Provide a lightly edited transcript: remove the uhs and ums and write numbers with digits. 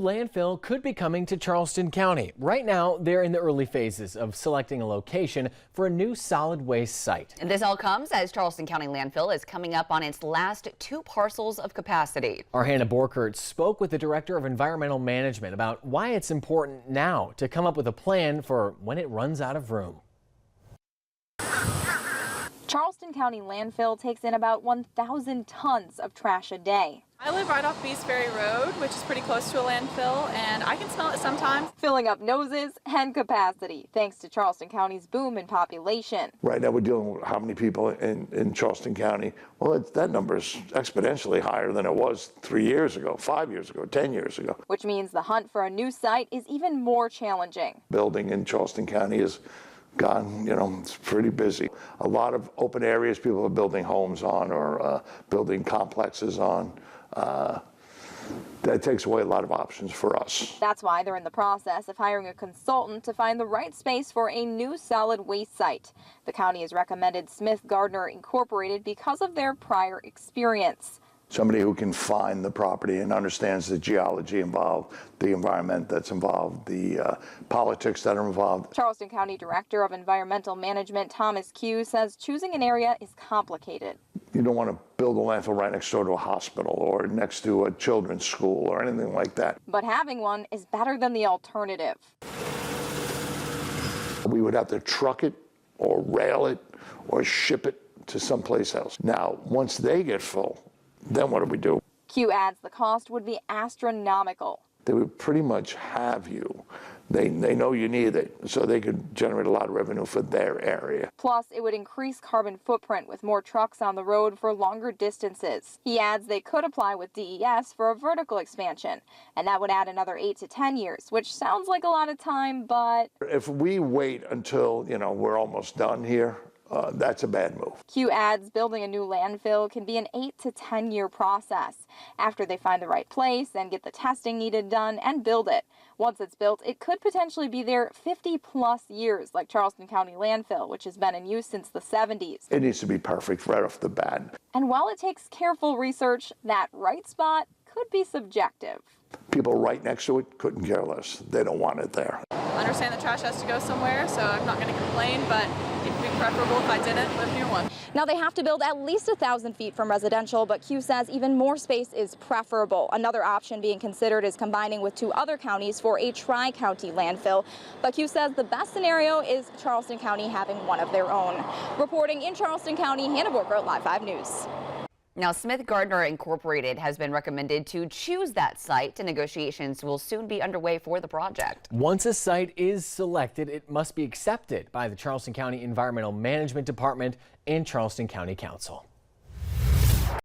Landfill could be coming to Charleston County. Right now, they're in the early phases of selecting a location for a new solid waste site. And this all comes as Charleston County landfill is coming up on its last 2 parcels of capacity. Our Hannah Borkert spoke with the Director of Environmental Management about why it's important now to come up with a plan for when it runs out of room. Charleston County landfill takes in about 1,000 tons of trash a day. I live right off Beast Ferry Road, which is pretty close to a landfill, and I can smell it sometimes. Filling up noses and capacity, thanks to Charleston County's boom in population. Right now we're dealing with how many people in Charleston County. Well, that number is exponentially higher than it was 3 years ago, 5 years ago, 10 years ago. Which means the hunt for a new site is even more challenging. Building in Charleston County is gone, it's pretty busy. A lot of open areas people are building homes on or building complexes on. That takes away a lot of options for us. That's why they're in the process of hiring a consultant to find the right space for a new solid waste site. The county has recommended Smith Gardner Incorporated because of their prior experience. Somebody who can find the property and understands the geology involved, the environment that's involved, the politics that are involved. Charleston County Director of Environmental Management Thomas Q says choosing an area is complicated. You don't want to build a landfill right next door to a hospital or next to a children's school or anything like that. But having one is better than the alternative. We would have to truck it or rail it or ship it to someplace else. Now, once they get full, then what do we do? Q adds the cost would be astronomical. They would pretty much have you. They know you need it, so they could generate a lot of revenue for their area. Plus, it would increase carbon footprint with more trucks on the road for longer distances. He adds they could apply with DES for a vertical expansion, and that would add another 8 to 10 years, which sounds like a lot of time, but if we wait until, we're almost done here, that's a bad move. Q adds building a new landfill can be an 8 to 10 year process after they find the right place and get the testing needed done and build it. Once it's built, it could potentially be there 50 plus years, like Charleston County landfill, which has been in use since the 70s. It needs to be perfect right off the bat. And while it takes careful research, that right spot could be subjective. People right next to it couldn't care less. They don't want it there. I understand the trash has to go somewhere, so I'm not going to complain, but it would be preferable if I didn't live near one. Now they have to build at least 1,000 feet from residential, but Q says even more space is preferable. Another option being considered is combining with 2 other counties for a tri-county landfill. But Q says the best scenario is Charleston County having one of their own. Reporting in Charleston County, Hannah Borkert, Live 5 News. Now, Smith Gardner Incorporated has been recommended to choose that site, and negotiations will soon be underway for the project. Once a site is selected, it must be accepted by the Charleston County Environmental Management Department and Charleston County Council.